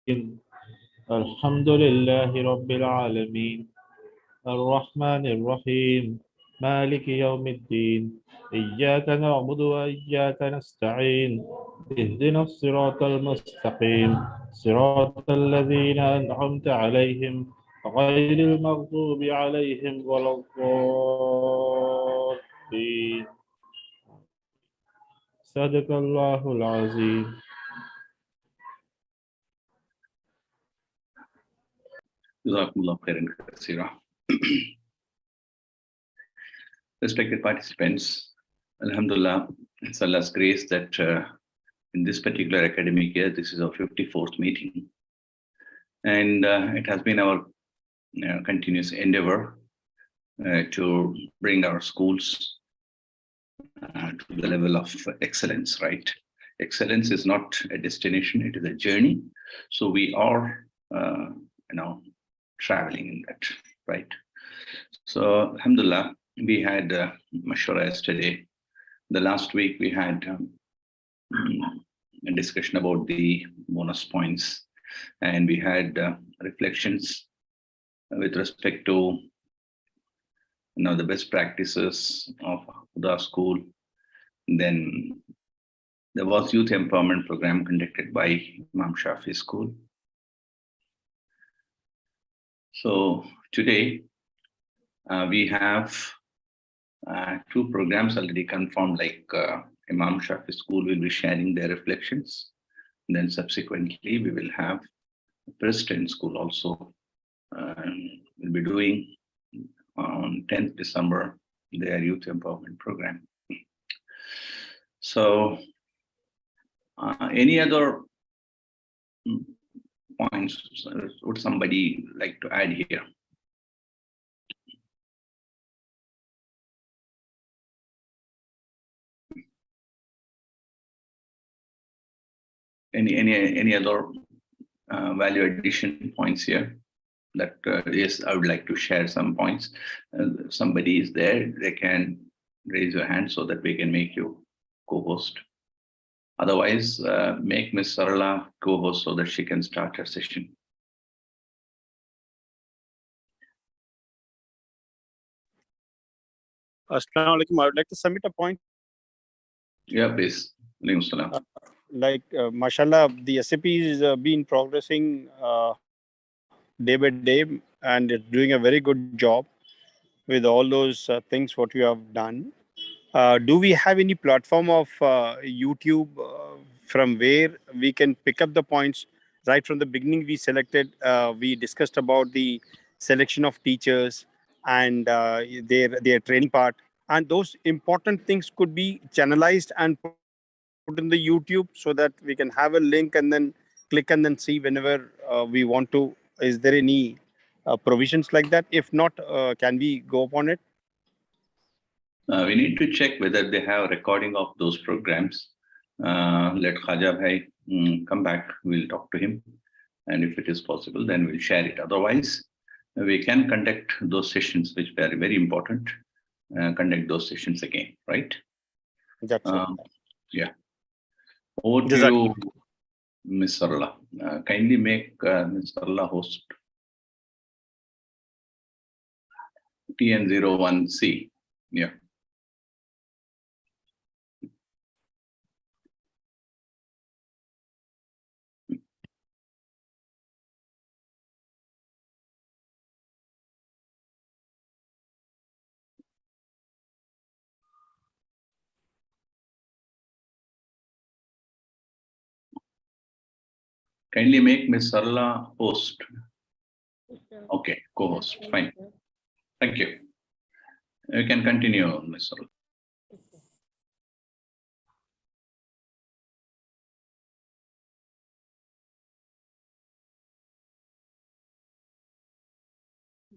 الحمد لله رب العالمين الرحمن الرحيم مالك يوم الدين إياك نعبد وإياك نستعين اهدنا الصراط المستقيم صراط الذين أنعمت عليهم غير المغضوب عليهم ولا الضالين صدق الله العظيم. Jazakumullah khairan kaseera. Respected participants, Alhamdulillah, it's Allah's grace that in this particular academic year, this is our 54th meeting. And it has been our continuous endeavor to bring our schools to the level of excellence, right? Excellence is not a destination, it is a journey. So we are, traveling in that, right? So, Alhamdulillah, we had Mashwara yesterday. The last week we had a discussion about the bonus points, and we had reflections with respect to the best practices of the school. Then there was youth empowerment program conducted by Imam Shafi School. So today we have two programs already confirmed, like Imam Shafi School will be sharing their reflections. Then subsequently we will have President School also will be doing on 10th December their youth empowerment program. So any other points would somebody like to add here? Any other value addition points here? That yes, I would like to share some points. Somebody is there, they can raise your hand so that we can make you co-host. Otherwise, make Ms. Sarala co-host so that she can start her session. Assalamu alaikum. I would like to submit a point. Yeah, please. Mashallah, the SEP is been progressing day by day, and it's doing a very good job with all those things what you have done. Do we have any platform of YouTube from where we can pick up the points? Right from the beginning, we discussed about the selection of teachers and their training part, and those important things could be channelized and put in the YouTube so that we can have a link and then click and then see whenever we want to. Is there any provisions like that? If not, can we go upon it? We need to check whether they have recording of those programs. Let Khaja Bhai come back, we'll talk to him. And if it is possible, then we'll share it. Otherwise, we can conduct those sessions, which are very important, conduct those sessions again, right? That's it. Yeah. Over to you, Ms. Sarla. Kindly make Ms. Sarla host. TN01C. Yeah. Kindly make Ms. Sarla host. Okay, co-host. Fine. Thank you. You can continue, Ms. Sarla.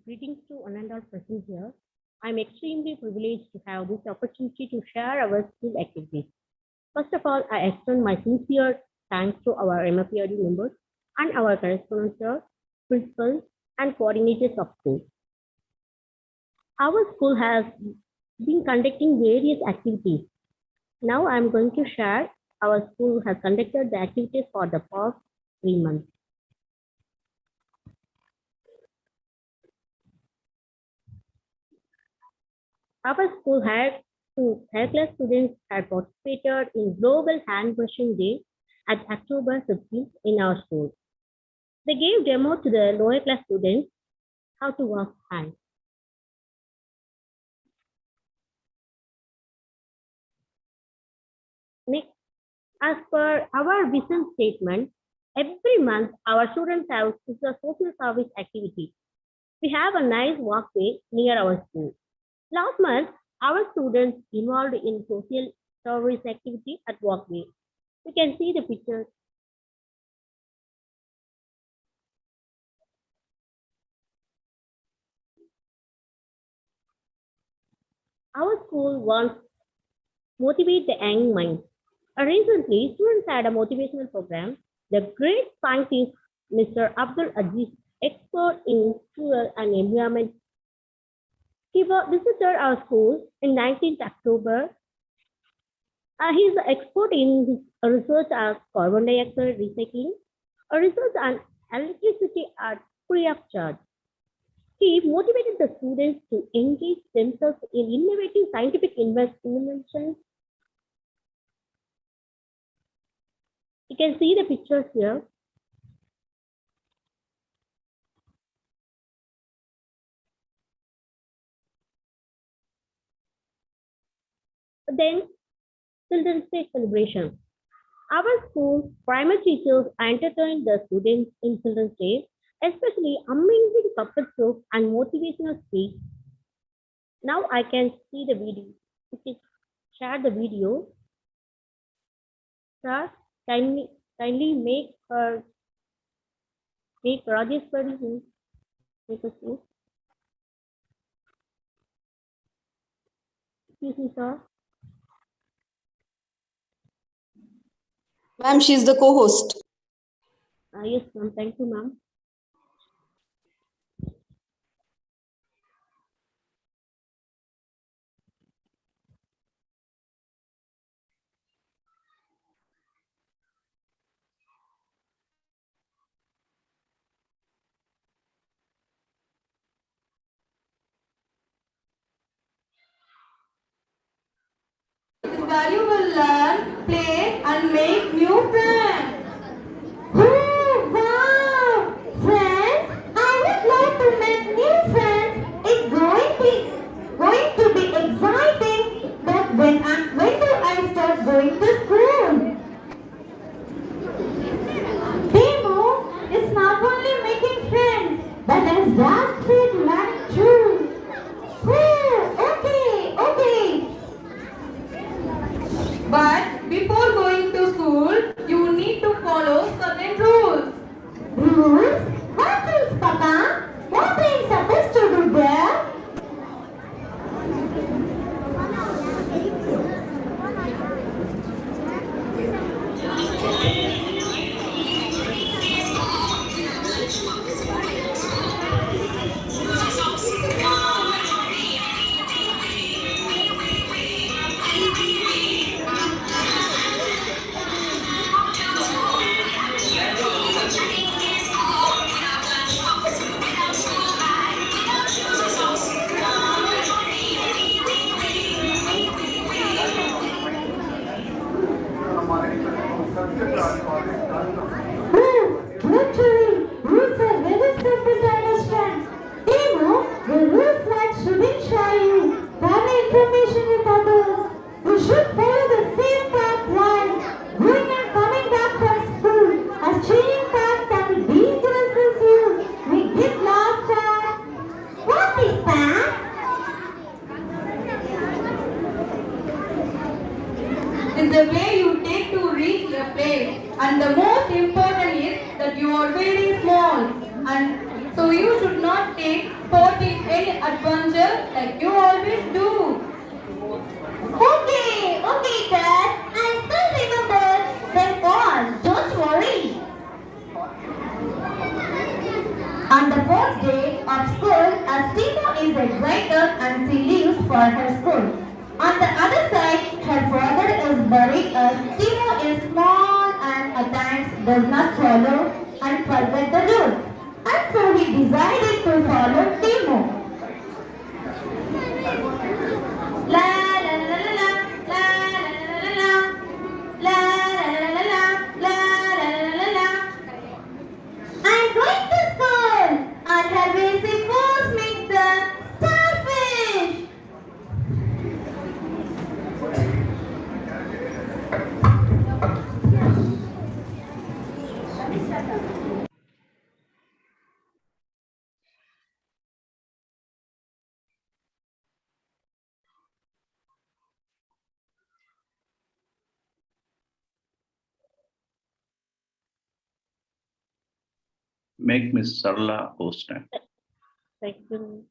Greetings to one and all present here. I'm extremely privileged to have this opportunity to share our school activities. First of all, I extend my sincere thanks to our MFERD members and our correspondents, principals, and coordinators of schools. Our school has been conducting various activities. Now I'm going to share our school has conducted the activities for the past 3 months. Our school had third-class students had participated in Global Hand Brushing Day at October 15th in our school. They gave demo to the lower class students how to wash hands. Next, as per our vision statement, every month our students have a social service activity. We have a nice walkway near our school. Last month, our students involved in social service activity at walkway. You can see the pictures. Our school wants to motivate the young minds. Recently, students had a motivational program. The great scientist, Mr. Abdul Aziz, expert in fuel and environment, he visited our school in 19th October. He is an expert in his research on carbon dioxide recycling, a research on electricity at free of charge. He motivated the students to engage themselves in innovative scientific inventions. You can see the pictures here. Then, Children's Day celebration. Our school's primary teachers entertained the students in Children's Day, especially amazing puppet shows and motivational speech. Now I can see the video. You can share the video. Sir, kindly make Rajesh Party make a show. Excuse me, sir. Ma'am, she is the co-host. Yes, ma'am. Thank you, ma'am. It's valuable learn, play and make new friends. Oh, wow! Friends, I would love to make new friends. It's going to be exciting. But when do I start going to school? Demo is not only making friends, but as Dad said, learning too. Okay. But before going to school, you need to follow certain rules. Rules? What rules, Papa? What are you supposed to do there? Literally, rules are very simple to understand. The rules like shouldn't share you, family information with others. You should follow the same path line, going and coming back from school. As changing paths can be dangerous as you. We get lost and what is that? It's the way you take to reach the place. And the most important is that you are very small. And so you should not take part in any adventure like you always do. Okay, Dad. I still remember them all. Don't worry. On the first day of school, as Timo is excited and she leaves for her school. On the other side, her father is worried as Timo is small and at times does not follow and forget the rules. And so he decided to follow Timo. make Ms. Sarla host. Second.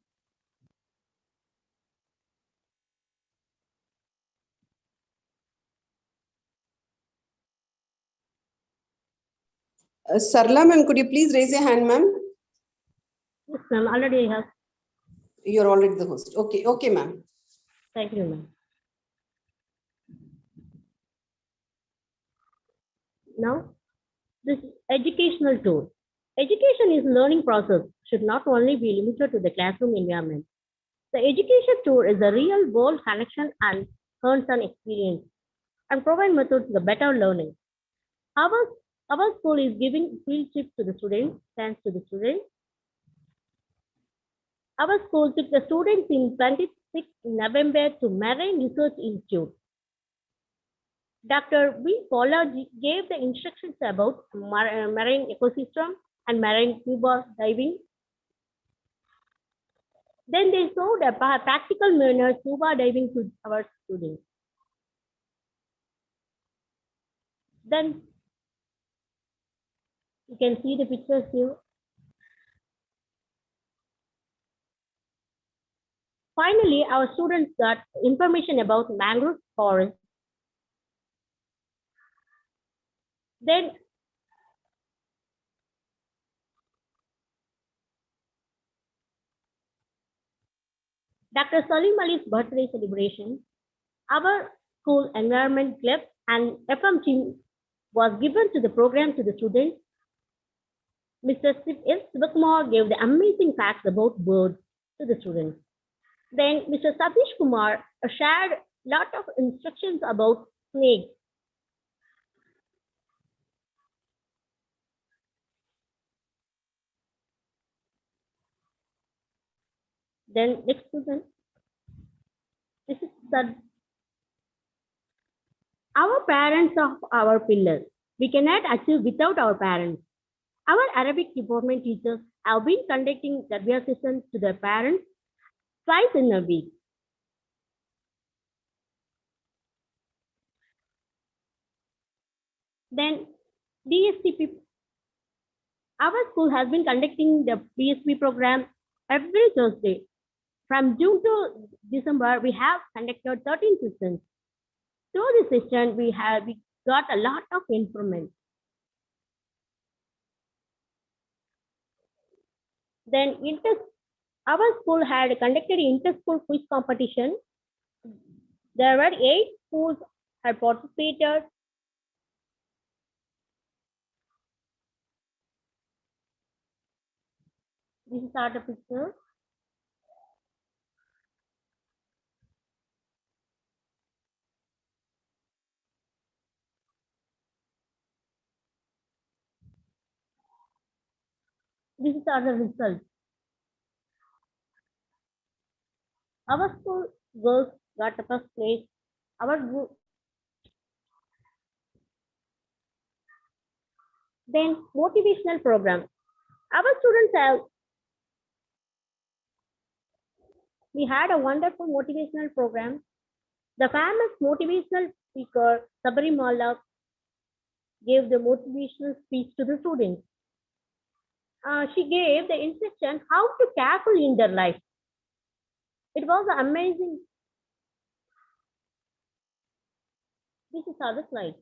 Sarla ma'am, could you please raise your hand, ma'am? Yes, ma'am. Already I have. You're already the host. Okay, okay, ma'am. Thank you, ma'am. Now, this educational tool. Education is learning process, should not only be limited to the classroom environment. The education tour is a real world connection and hands-on experience and provide methods for better learning. Our school is giving field trips to the students, thanks to the students. Our school took the students in 26 November to Marine Research Institute. Dr. B. Paula gave the instructions about marine ecosystem and marine scuba diving. Then they showed a practical manner scuba diving to our students. Then you can see the pictures here. Finally, our students got information about mangrove forest. Then Dr. Salim Ali's birthday celebration, our school environment club and FM team was given to the program to the students. Mr. S. Sivakumar gave the amazing facts about birds to the students. Then Mr. Satish Kumar shared a lot of instructions about snakes. Then next student, this is our parents of our pillars. We cannot achieve without our parents. Our Arabic department teachers have been conducting tarbiyah sessions to their parents twice in a week. Then DSTP. Our school has been conducting the DSP program every Thursday. From June to December, we have conducted 13 sessions. Through this session, we got a lot of improvement. Then our school had conducted inter-school quiz competition. There were 8 schools had participated. This is our picture. This is our result. Our school girls got the first place. Our group. Then motivational program. Our students we had a wonderful motivational program. The famous motivational speaker Sabarimala gave the motivational speech to the students. She gave the instruction how to carefully in their life. It was amazing. This is other slide.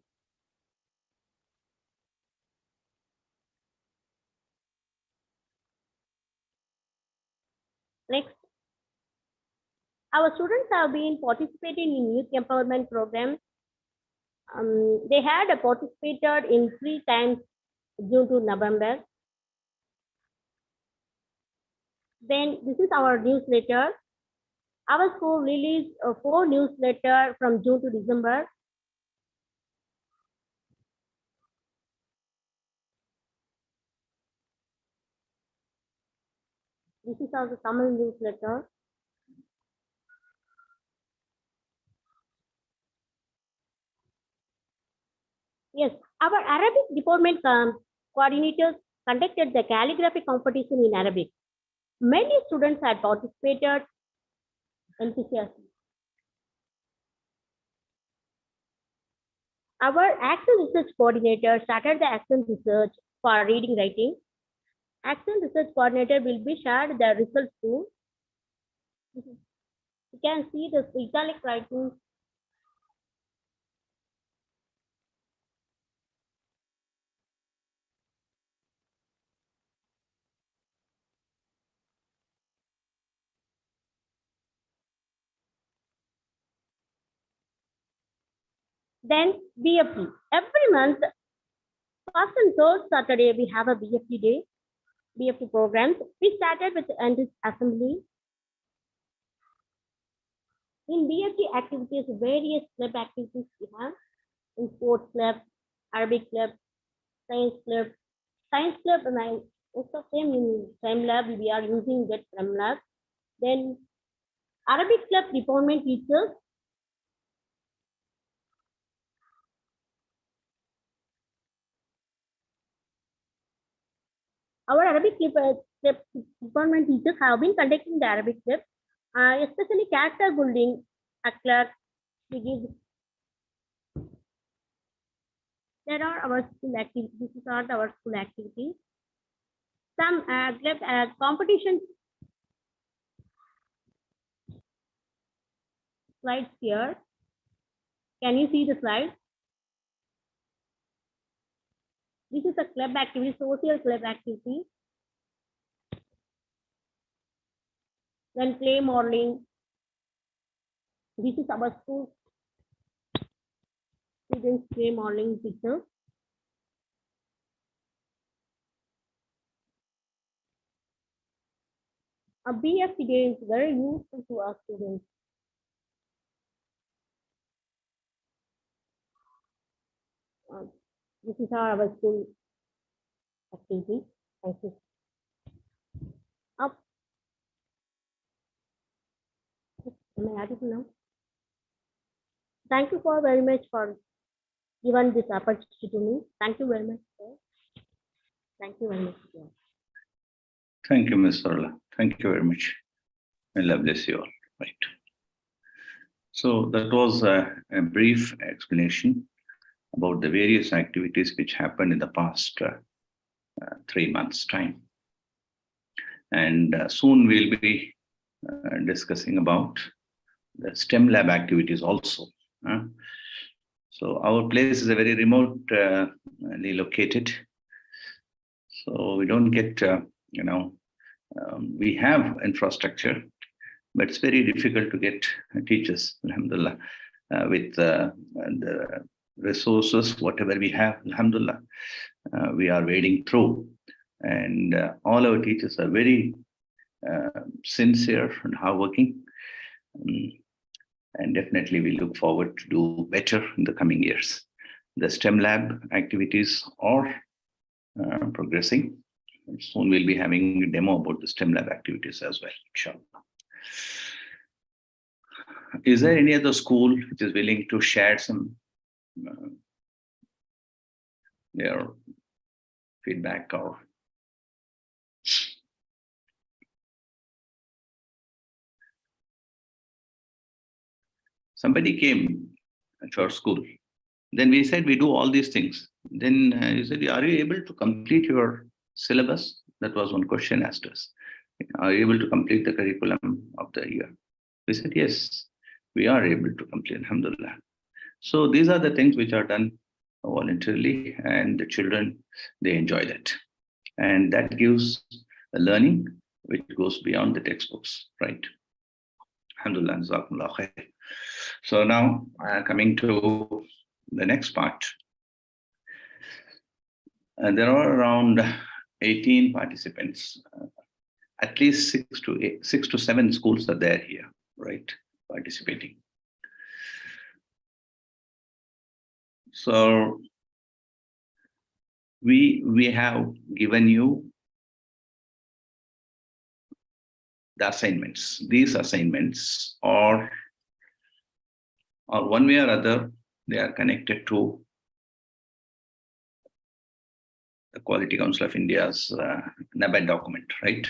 Next, our students have been participating in youth empowerment programs. They had participated in 3 times June to November. Then this is our newsletter. Our school released 4 newsletters from June to December. This is our Tamil newsletter. Yes, our Arabic department coordinators conducted the calligraphy competition in Arabic. Many students had participated enthusiastically. Our action research coordinator started the action research for reading writing. Action Research Coordinator will be shared the results too. You can see the italic writing. Then BFT. Every month, first and third Saturday, we have a BFT day, BFT programs. We started with the assembly. In BFT activities, various club activities we have. In sports club, Arabic club, science club. Science club, and also same in same lab, we are using that from lab. Then Arabic club department teachers. Our Arabic club department teachers have been conducting the Arabic club, especially character building, akhlaq. We give. There are our school activities. These are our school activities. Some club competition slides here. Can you see the slide? This is a club activity, social club activity. Then play modeling. This is our school students play modeling picture. A BFT day is very useful to our students. This is our school activity. Thank you. Up. Am I audible now? Thank you for very much for giving this opportunity to me. Thank you very much, sir. Thank you very much. Sir. Thank you, Ms. Sarla. Thank you very much. And Allah bless you all. Right. So that was a brief explanation about the various activities which happened in the past 3 months' time. And soon we'll be discussing about the STEM lab activities also. So our place is a very remotely located. So we don't get, we have infrastructure, but it's very difficult to get teachers, alhamdulillah, with the resources, whatever we have, alhamdulillah, we are wading through. And all our teachers are very sincere and hardworking. And definitely we look forward to do better in the coming years. The STEM lab activities are progressing. And soon we'll be having a demo about the STEM lab activities as well, inshallah. Is there any other school which is willing to share some their feedback or somebody came to our school? Then we said we do all these things. Then he said, are you able to complete your syllabus? That was one question asked us. Are you able to complete the curriculum of the year? We said, yes, we are able to complete, alhamdulillah. So these are the things which are done voluntarily, and the children, they enjoy that. And that gives a learning which goes beyond the textbooks, right? Alhamdulillah, jazakumullah khair. So now coming to the next part. There are around 18 participants. At least 6 to 7 schools are there here, right, participating. So we have given you the assignments. These assignments are one way or other, they are connected to the Quality Council of India's NABAD document, right?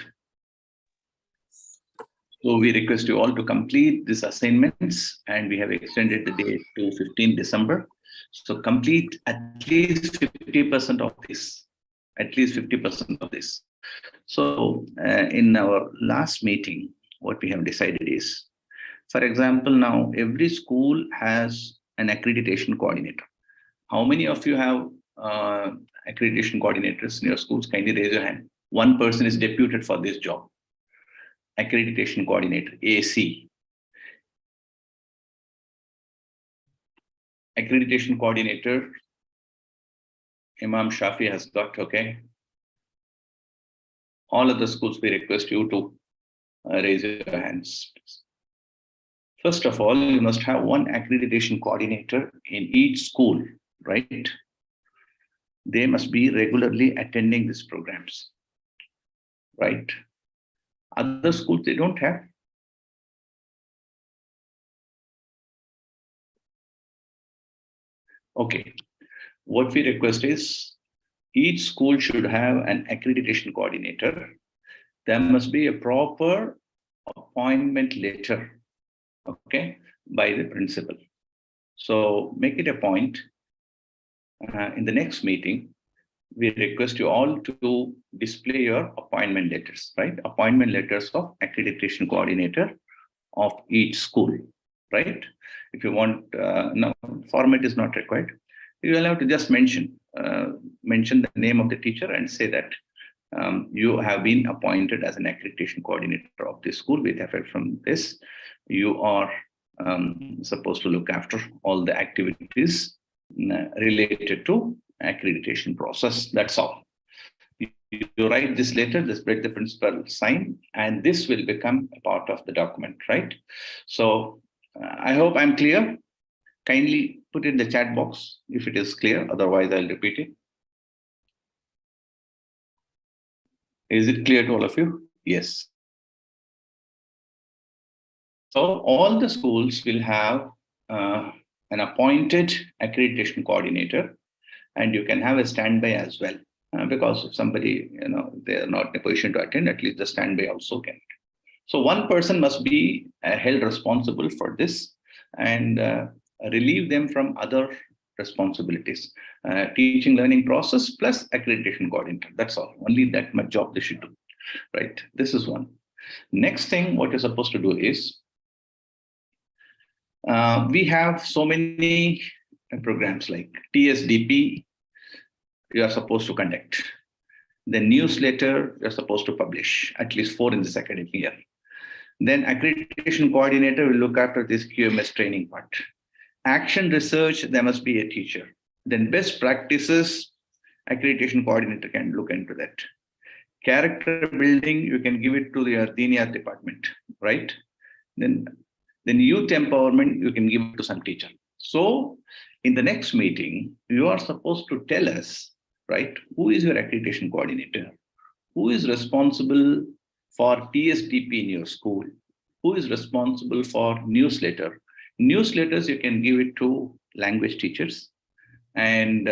So we request you all to complete these assignments, and we have extended the date to 15 December. So complete at least 50% of this, at least 50% of this. So in our last meeting, what we have decided is, for example, now every school has an accreditation coordinator. How many of you have accreditation coordinators in your schools? Kindly raise your hand. One person is deputed for this job. Accreditation coordinator, AC. Accreditation coordinator, Imam Shafi has got, okay. All of the schools, we request you to raise your hands. First of all, you must have one accreditation coordinator in each school, right? They must be regularly attending these programs, right? Other schools, they don't have. Okay, what we request is each school should have an accreditation coordinator. There must be a proper appointment letter, okay, by the principal. So make it a point. In the next meeting, we request you all to display your appointment letters, right? Appointment letters of accreditation coordinator of each school, right? If you want, no, format is not required. You will have to just mention the name of the teacher and say that you have been appointed as an accreditation coordinator of this school with effect from this. You are supposed to look after all the activities related to accreditation process. That's all. You write this letter, just let the principal sign, and this will become a part of the document, right? So I hope I'm clear. Kindly put in the chat box if it is clear, otherwise I'll repeat it. Is it clear to all of you? Yes. So all the schools will have an appointed accreditation coordinator, and you can have a standby as well. Because if somebody, they are not in a position to attend, at least the standby also can. So one person must be held responsible for this and relieve them from other responsibilities. Teaching learning process plus accreditation coordinator. That's all. Only that much job they should do, right? This is one. Next thing, what you're supposed to do is, we have so many programs like TSDP, you are supposed to conduct. The newsletter, you're supposed to publish, at least 4 in this academic year. Then accreditation coordinator will look after this QMS training part. Action research, there must be a teacher. Then best practices, accreditation coordinator can look into that. Character building, you can give it to the Deeniyat department, right? Then youth empowerment, you can give it to some teacher. So in the next meeting, you are supposed to tell us, right, who is your accreditation coordinator? Who is responsible for TSDP in your school? Who is responsible for newsletter? Newsletters, you can give it to language teachers. And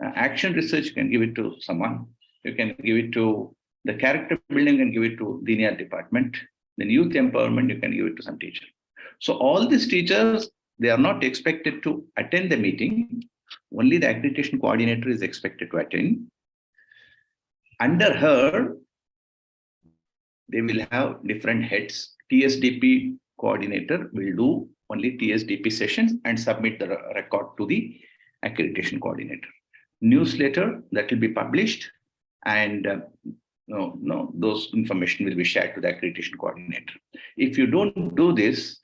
action research, you can give it to someone. You can give it to the character building, and give it to the Deeniyat department. Then youth empowerment, you can give it to some teacher. So all these teachers, they are not expected to attend the meeting. Only the accreditation coordinator is expected to attend. Under her, they will have different heads. TSDP coordinator will do only TSDP sessions and submit the record to the accreditation coordinator. Newsletter that will be published, and those information will be shared to the accreditation coordinator. If you don't do this,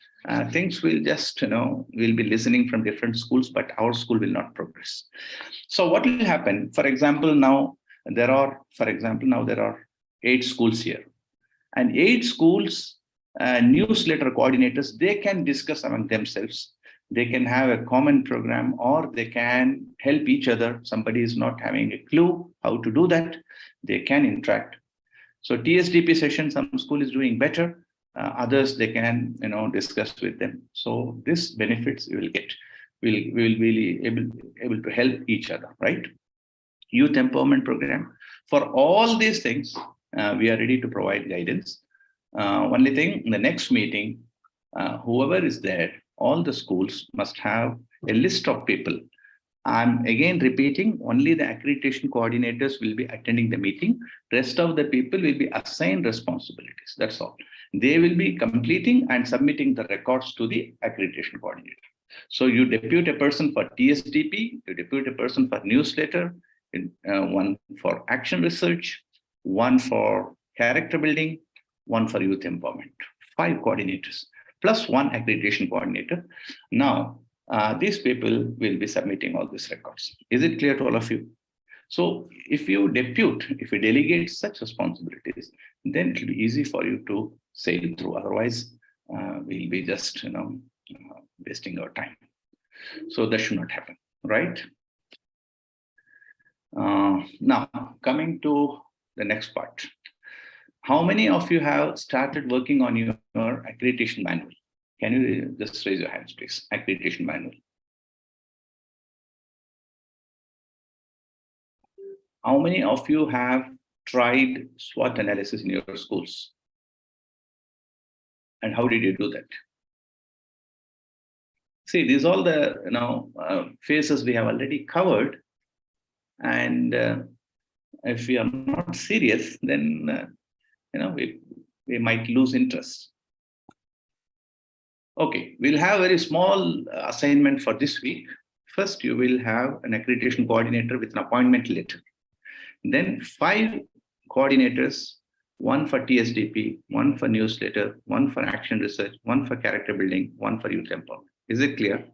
things will just, we'll be listening from different schools, but our school will not progress. So what will happen? For example, now there are 8 schools here, and 8 schools newsletter coordinators, they can discuss among themselves. They can have a common program, or they can help each other. Somebody is not having a clue how to do that, they can interact. So TSDP session, some school is doing better. Others, they can discuss with them. So this benefits you will get. We will be able to help each other, right? Youth empowerment program. For all these things, we are ready to provide guidance. Only thing, in the next meeting, whoever is there, all the schools must have a list of people I'm again repeating, only the accreditation coordinators will be attending the meeting. Rest of the people will be assigned responsibilities. That's all. They will be completing and submitting the records to the accreditation coordinator. So you depute a person for TSDP, you depute a person for newsletter, one for action research, one for character building, one for youth empowerment. 5 coordinators, plus 1 accreditation coordinator. Now, these people will be submitting all these records. Is it clear to all of you? So if you delegate such responsibilities, then it will be easy for you to sail through. Otherwise, we'll be just wasting our time. So that should not happen, right? Now, coming to the next part. How many of you have started working on your accreditation manual? Can you just raise your hands, please? Accreditation manual. How many of you have tried SWOT analysis in your schools? And how did you do that? See, these are all the phases we have already covered. And if we are not serious, then we might lose interest. Okay, we'll have a very small assignment for this week. First, you will have an accreditation coordinator with an appointment letter. Then 5 coordinators, 1 for TSDP, 1 for newsletter, 1 for action research, 1 for character building, 1 for youth empowerment. Is it clear?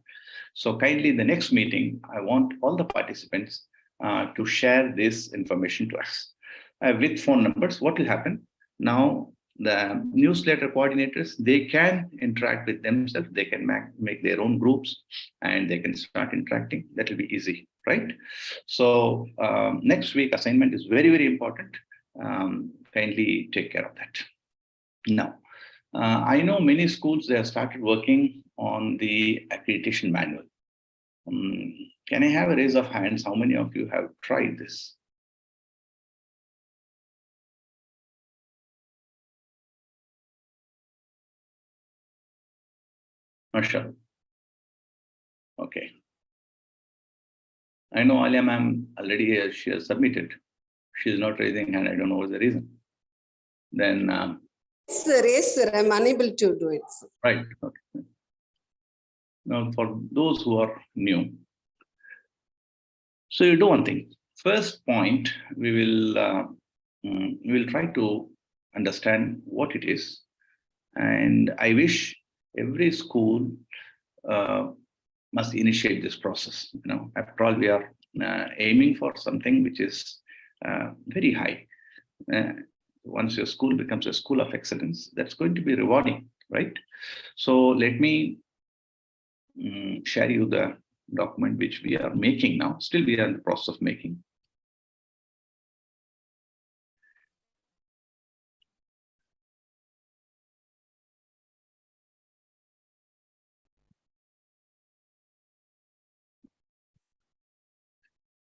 So kindly in the next meeting, I want all the participants to share this information to us. With phone numbers, what will happen? Now, the newsletter coordinators, they can interact with themselves. They can make their own groups and they can start interacting. That will be easy, right? So next week assignment is very, very important. Kindly take care of that. Now, I know many schools, they have started working on the accreditation manual. Can I have a raise of hands? How many of you have tried this? Not sure. Okay. I know Alia ma'am already she has submitted. She's not raising hand. I don't know what's the reason. Then Sir, I'm unable to do it. Sir. right. Okay. Now for those who are new, so you do one thing. First point, we will try to understand what it is, and I wish every school must initiate this process. After all, we are aiming for something which is very high. Once your school becomes a school of excellence, that's going to be rewarding, right? So let me share you the document which we are making now. Still, we are in the process of making.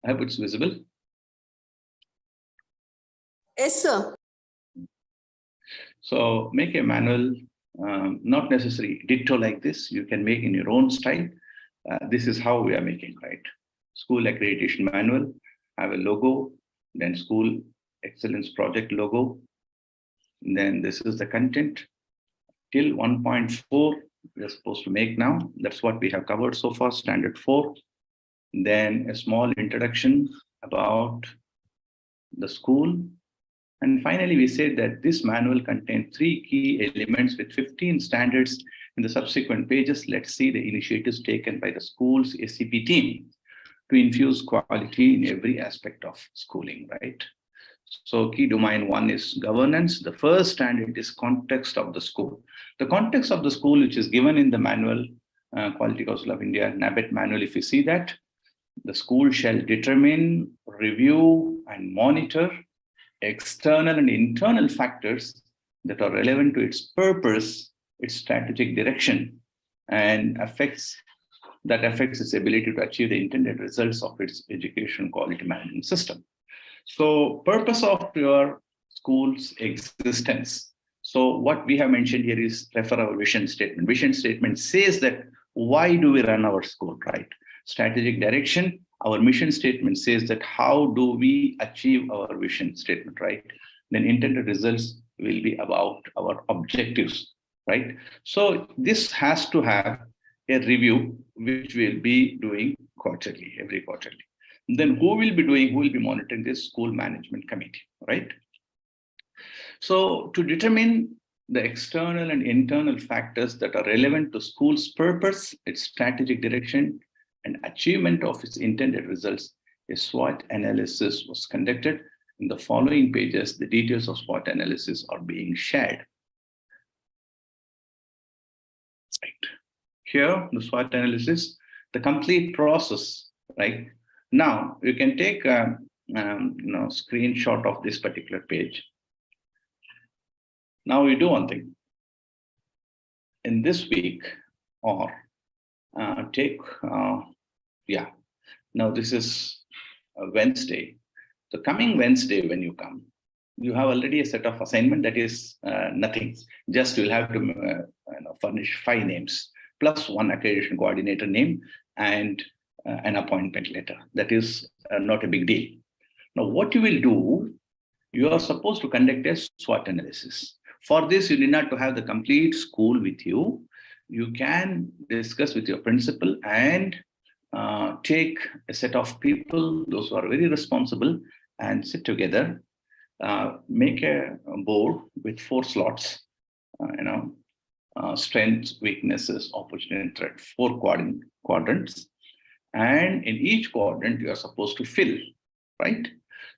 I hope it's visible. Yes, sir. So make a manual, not necessarily ditto like this. You can make in your own style. This is how we are making, right? School accreditation manual, have a logo, then school excellence project logo. Then this is the content. Till 1.4, we're supposed to make now. That's what we have covered so far, standard 4. Then a small introduction about the school. And finally, we said that this manual contains 3 key elements with 15 standards. In the subsequent pages, let's see the initiatives taken by the school's SEP team to infuse quality in every aspect of schooling, right? So key domain 1 is governance. The first standard is context of the school. The context of the school, which is given in the manual, Quality Council of India, NABET manual, if you see that, the school shall determine, review, and monitor external and internal factors that are relevant to its purpose, its strategic direction, and affects its ability to achieve the intended results of its education quality management system. So purpose of your school's existence. So what we have mentioned here is refer our vision statement. Vision statement says that why do we run our school, right? Strategic direction, our mission statement says that how do we achieve our vision statement, right? Then intended results will be about our objectives, right? So this has to have a review, which we'll be doing quarterly, every quarterly. Then who will be monitoring this? School management committee, right? So to determine the external and internal factors that are relevant to school's purpose, its strategic direction, and achievement of its intended results, a SWOT analysis was conducted. In the following pages, the details of SWOT analysis are being shared. Right. Here, the SWOT analysis, the complete process, right? Now, you can take a screenshot of this particular page. Now we do one thing. In this week, or now this is Wednesday. So coming Wednesday, when you come, you have already a set of assignment that is nothing. Just you'll have to furnish 5 names plus 1 accreditation coordinator name and an appointment letter. That is not a big deal. Now, what you will do, you are supposed to conduct a SWOT analysis. For this, you need not to have the complete school with you. You can discuss with your principal and take a set of people, those who are very responsible, and sit together, make a board with 4 slots, strengths, weaknesses, opportunity, and threat, 4 quadrants. And in each quadrant, you are supposed to fill, right?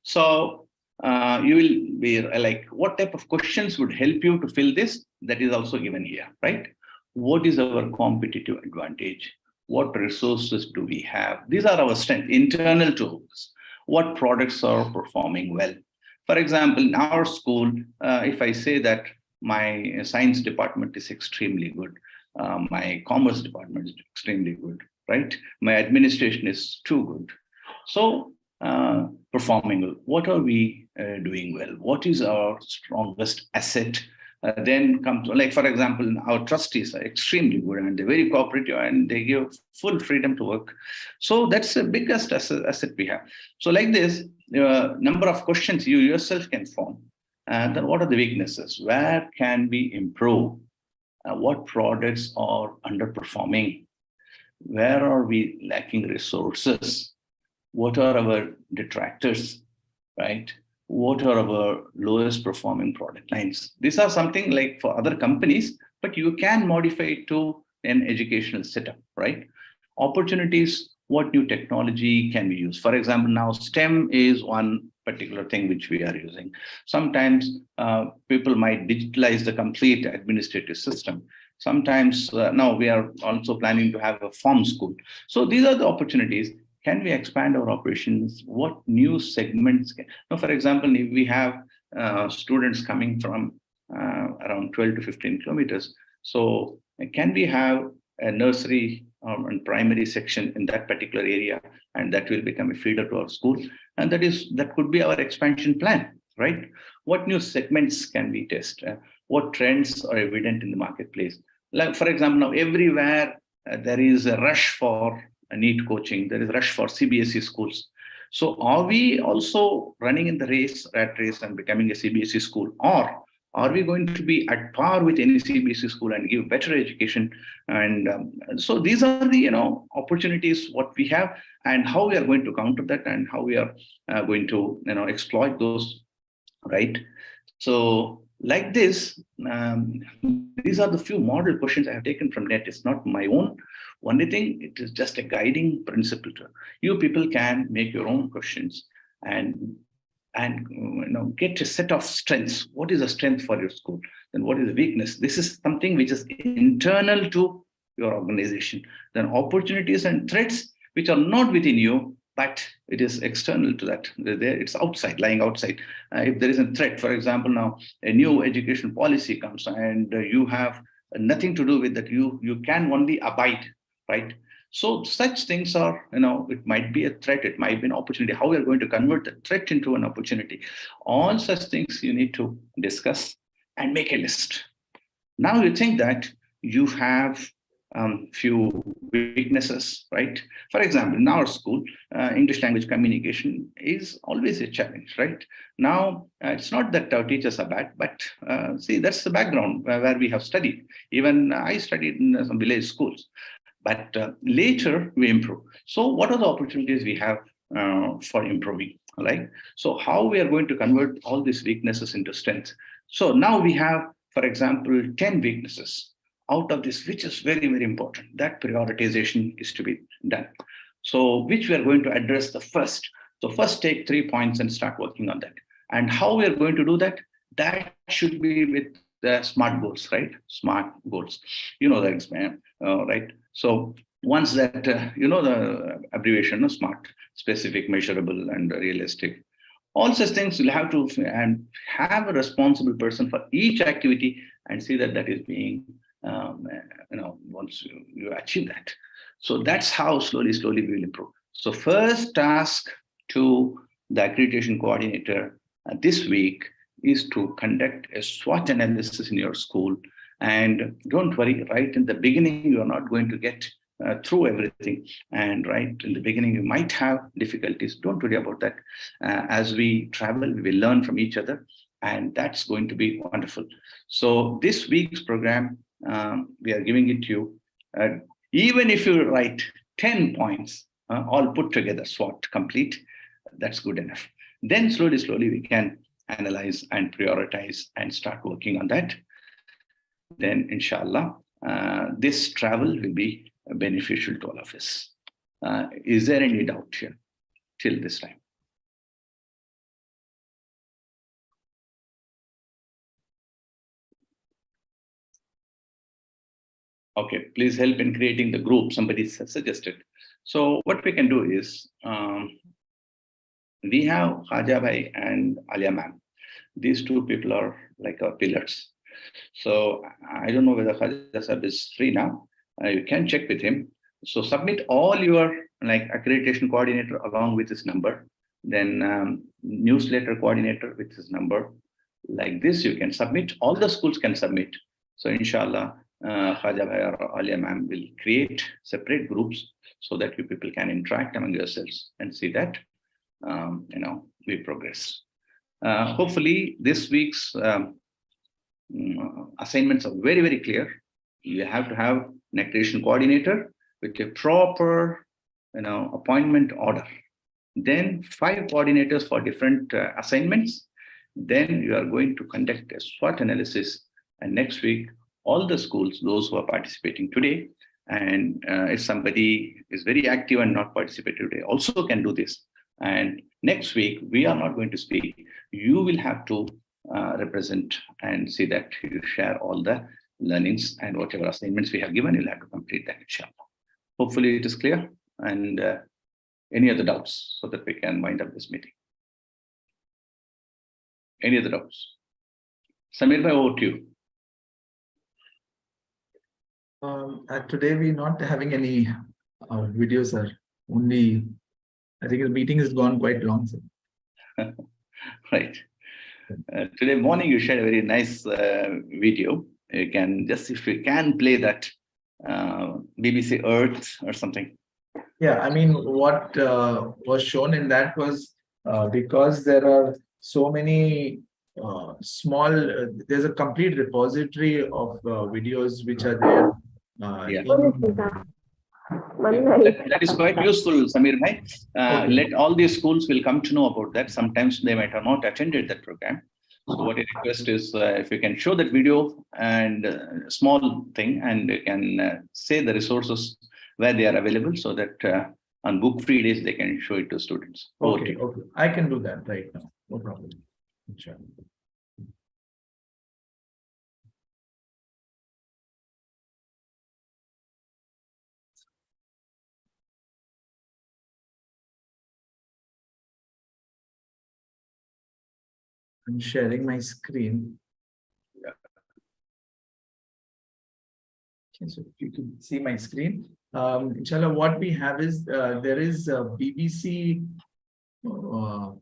So you will be like, what type of questions would help you to fill this? That is also given here, right? What is our competitive advantage? What resources do we have? These are our strengths, internal tools. What products are performing well? For example, in our school, if I say that my science department is extremely good, my commerce department is extremely good, right? My administration is too good. So performing well. What are we doing well? What is our strongest asset? Then come to, like, for example, our trustees are extremely good and they're very cooperative and they give full freedom to work. So that's the biggest asset we have. So like this, number of questions you yourself can form. And then what are the weaknesses? Where can we improve? What products are underperforming? Where are we lacking resources? What are our detractors, right? What are our lowest performing product lines? These are something like for other companies, but you can modify it to an educational setup, right? Opportunities, what new technology can we use? For example, now STEM is one particular thing which we are using. Sometimes people might digitalize the complete administrative system. Sometimes now we are also planning to have a farm school. So these are the opportunities. Can we expand our operations? What new segments can? Now, for example, if we have students coming from around 12 to 15 kilometers, so can we have a nursery and primary section in that particular area, and that will become a feeder to our school? And that could be our expansion plan, right? What new segments can we test? What trends are evident in the marketplace? Like, for example, now everywhere there is a rush for NEET coaching, there is a rush for CBSE schools. So are we also running in the rat race and becoming a CBSE school? Or are we going to be at par with any CBSE school and give better education? And so these are the opportunities what we have, and how we are going to counter that, and how we are going to exploit those, right? So like this, these are the few model questions I have taken from NET. It's not my own. Only thing, it is just a guiding principle. You people can make your own questions and get a set of strengths. What is a strength for your school? Then what is the weakness? This is something which is internal to your organization. Then opportunities and threats which are not within you, but it is external to that. It's outside, lying outside. If there is a threat, for example, now a new education policy comes and you have nothing to do with that, you can only abide, right? So such things are, it might be a threat, it might be an opportunity. How we are going to convert the threat into an opportunity? All such things you need to discuss and make a list. Now you think that you have few weaknesses, right? For example, in our school, English language communication is always a challenge, right? Now, it's not that our teachers are bad, but see, that's the background where we have studied. Even I studied in some village schools, but later we improve. So what are the opportunities we have for improving, right? So how we are going to convert all these weaknesses into strength? So now we have, for example, 10 weaknesses. Out of this, which is very, very important, that prioritization is to be done. So which we are going to address the first. So first take 3 points and start working on that. And how we are going to do that? That should be with the SMART goals, right? SMART goals. You know that, right? So once that, you know the abbreviation of SMART, specific, measurable, and realistic. All such things will have to and have a responsible person for each activity and see that that is being once you achieve that. So that's how slowly we will improve. So first task to the accreditation coordinator this week is to conduct a SWOT analysis in your school. And don't worry, right in the beginning, you are not going to get through everything. And right in the beginning, you might have difficulties. Don't worry about that. As we travel, we will learn from each other. And that's going to be wonderful. So this week's program, we are giving it to you. Even if you write 10 points, all put together, SWOT complete, that's good enough. Then slowly we can analyze and prioritize and start working on that. Then inshallah, this travel will be beneficial to all of us. Is there any doubt here till this time? Okay, please help in creating the group. Somebody suggested. So what we can do is, we have Khaja Bhai and Alia ma'am. These two people are like our pillars. So I don't know whether Khaja Sahib is free now. You can check with him. So submit all your like accreditation coordinator along with his number, then newsletter coordinator with his number. Like this, you can submit. All the schools can submit. So inshallah, Khaja Bhai or Alia ma'am will create separate groups so that you people can interact among yourselves and see that we progress. Hopefully, this week's assignments are very, very clear. You have to have an accreditation coordinator with a proper appointment order. Then 5 coordinators for different assignments. Then you are going to conduct a SWOT analysis. And next week, all the schools, those who are participating today, and if somebody is very active and not participating today, also can do this. And next week, we are not going to speak. You will have to represent and see that you share all the learnings and whatever assignments we have given, you'll have to complete that, inshallah. Hopefully it is clear. And any other doubts so that we can wind up this meeting? Any other doubts? Samir bhai, over to you. Today we're not having any videos, sir. Only, I think the meeting has gone quite long, sir. Right. Today morning you shared a very nice video. You can just, if you can play that BBC Earth or something. Yeah, I mean, what was shown in that was because there are so many small, there's a complete repository of videos which are there. That is quite useful, Samir bhai. Okay. Let all these schools will come to know about that. Sometimes they might have not attended that program. So what I request is if you can show that video and small thing, and you can say the resources where they are available so that on book free days they can show it to students. Okay, okay. I can do that right now. No problem. Sure. I'm sharing my screen. Yeah. Okay, so you can see my screen. Inshallah, what we have is there is BBC. I'll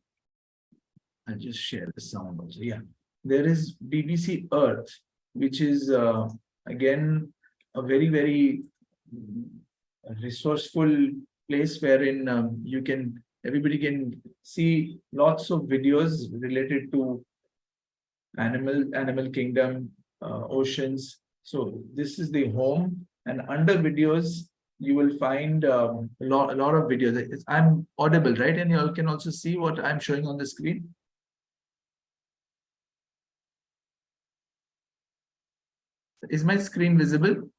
just share the sound also. Yeah, there is BBC Earth, which is again a very, very a resourceful place wherein everybody can see lots of videos related to animal kingdom, oceans. So this is the home, and under videos you will find a lot of videos. I'm audible, right? And you all can also see what I'm showing on the screen. Is my screen visible?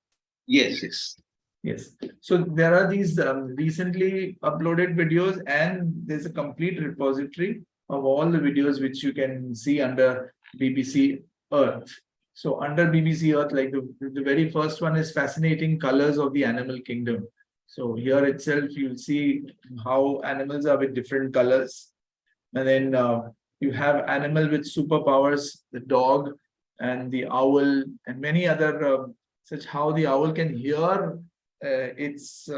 Yes, yes. Yes. So there are these recently uploaded videos, and there's a complete repository of all the videos which you can see under BBC Earth. So under BBC Earth, like the very first one is Fascinating Colors of the Animal Kingdom. So here itself, you'll see how animals are with different colors. And then you have animal with superpowers, the dog and the owl, and many other such how the owl can hear its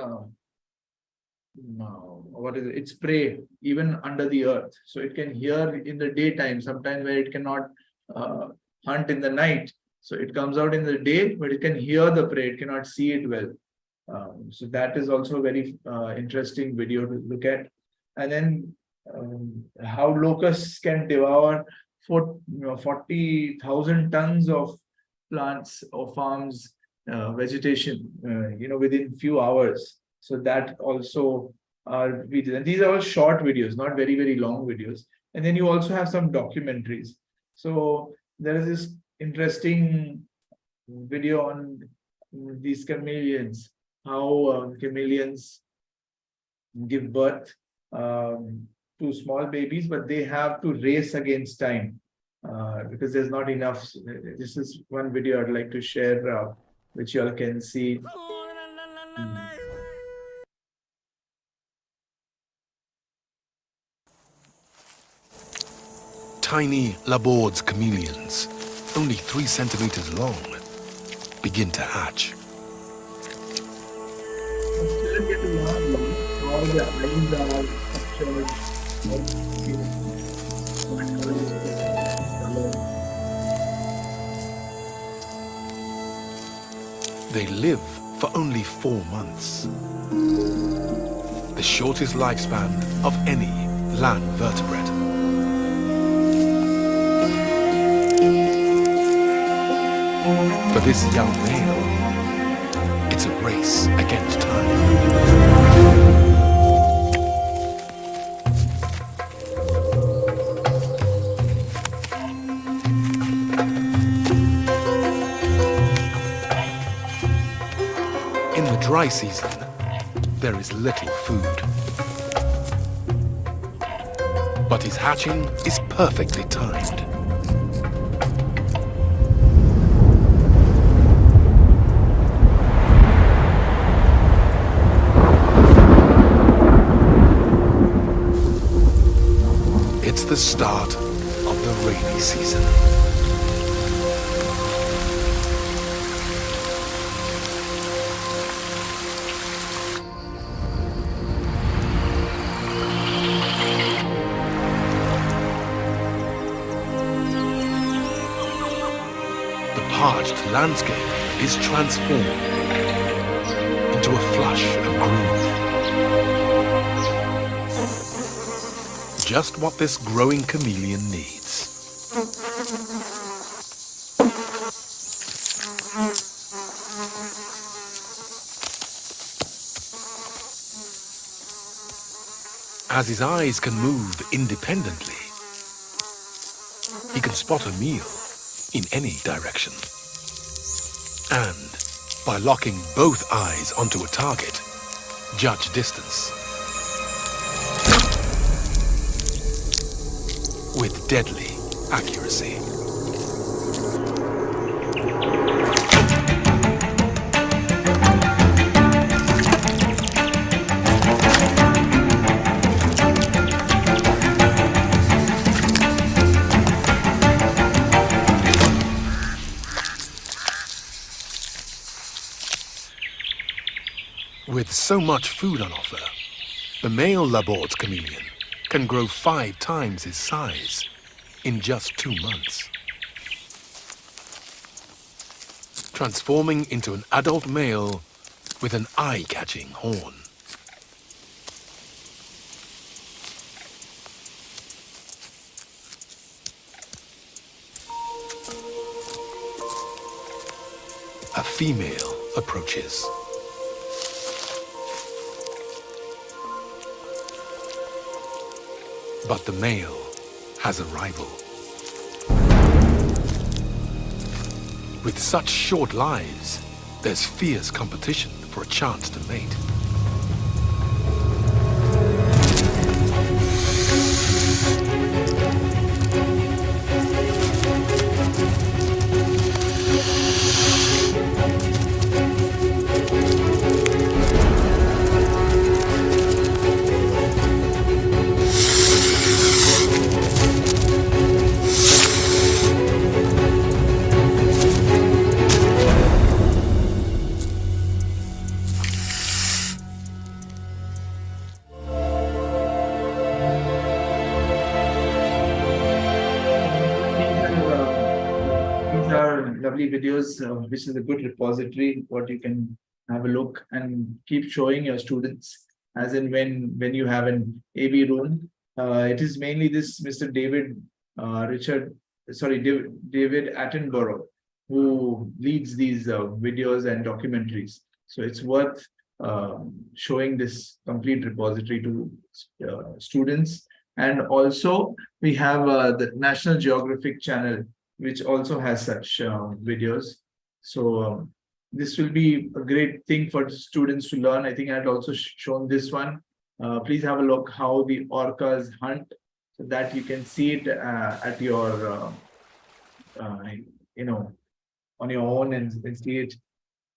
its prey even under the earth. So it can hear in the daytime, sometimes where it cannot hunt in the night. So it comes out in the day, but it can hear the prey, it cannot see it well. So that is also a very interesting video to look at. And then how locusts can devour 40,000 tons of plants or farms, vegetation, within few hours. So that also are videos. And these are all short videos, not very, very long videos. And then you also have some documentaries. So there is this interesting video on these chameleons, how chameleons give birth to small babies, but they have to race against time because there's not enough. This is one video I'd like to share, which you all can see. Tiny Labord's chameleons, only 3 centimeters long, begin to hatch. They live for only 4 months, the shortest lifespan of any land vertebrate. For this young male, it's a race against time. In the dry season, there is little food. But his hatching is perfectly timed. It's the start of the rainy season. The parched landscape is transformed into a flush of green. Just what this growing chameleon needs. As his eyes can move independently, he can spot a meal in any direction. And by locking both eyes onto a target, judge distance with deadly accuracy. With so much food on offer, the male Labord's chameleon can grow 5 times his size in just 2 months. Transforming into an adult male with an eye-catching horn. A female approaches. But the male has a rival. With such short lives, there's fierce competition for a chance to mate. These are lovely videos, which is a good repository, what you can have a look and keep showing your students, as in when you have an AB room. It is mainly this Mr. David David Attenborough, who leads these videos and documentaries. So it's worth showing this complete repository to students. And also we have the National Geographic channel, which also has such videos. So this will be a great thing for students to learn. I think I had also shown this one. Please have a look how the orcas hunt, so that you can see it at your, on your own, and see it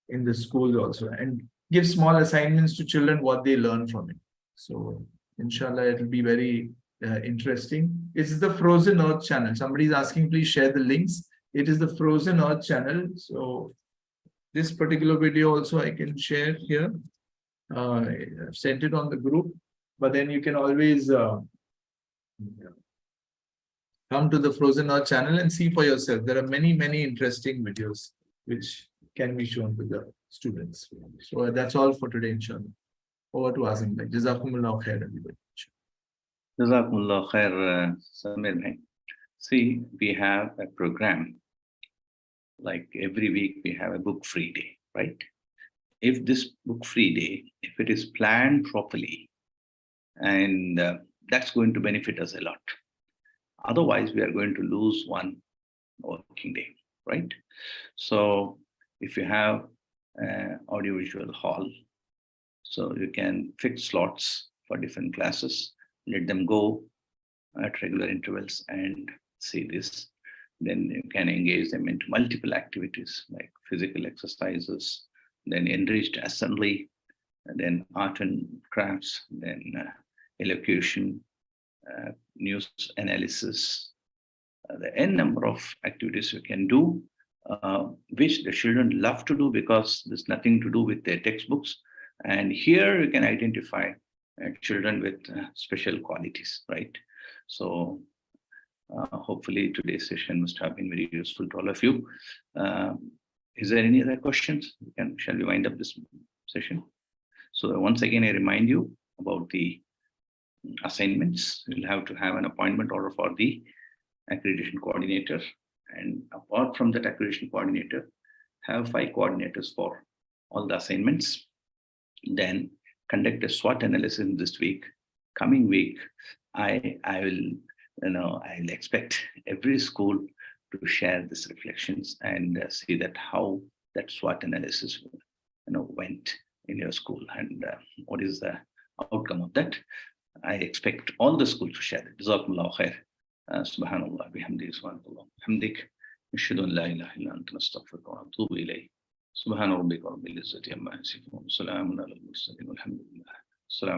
in the schools also, and give small assignments to children what they learn from it. So inshallah, it will be very interesting. It's the Frozen Earth channel. Somebody is asking, please share the links. It is the Frozen Earth channel. So this particular video also I can share here. I've sent it on the group, but then you can always come to the Frozen Earth channel and see for yourself. There are many interesting videos which can be shown to the students. So that's all for today, inshallah. Over to Azim. Jazakumullah khair, everybody. Jazakumullah khair, Samir bhai. See, we have a program. Like every week we have a book free day, right? If this book free day, if it is planned properly, and that's going to benefit us a lot. Otherwise, we are going to lose one working day, right? So if you have an audiovisual hall, so you can fix slots for different classes, let them go at regular intervals and see this. Then you can engage them into multiple activities like physical exercises, then enriched assembly, and then art and crafts, then elocution, news analysis, the n number of activities you can do, which the children love to do because there's nothing to do with their textbooks. And here you can identify children with special qualities, right? So hopefully today's session must have been very useful to all of you. Is there any other questions? Shall we wind up this session? So once again, I remind you about the assignments. You'll have to have an appointment order for the accreditation coordinator. And apart from that accreditation coordinator, have 5 coordinators for all the assignments. Then conduct a SWOT analysis this week. Coming week, I will, I'll expect every school to share these reflections and see that how that SWOT analysis, went in your school and what is the outcome of that. I expect all the schools to share it. Jazakumullah khair. Subhanallah, bihamdihi, subhanallah, bihamdik. Ashhadu an la ilaha illa anta nastaghfiruka wa natubu ilayk. Subhana rabbika rabbil izzati amma yasifun. Salamun ala al-mursalin. Walhamdulillah. Salam.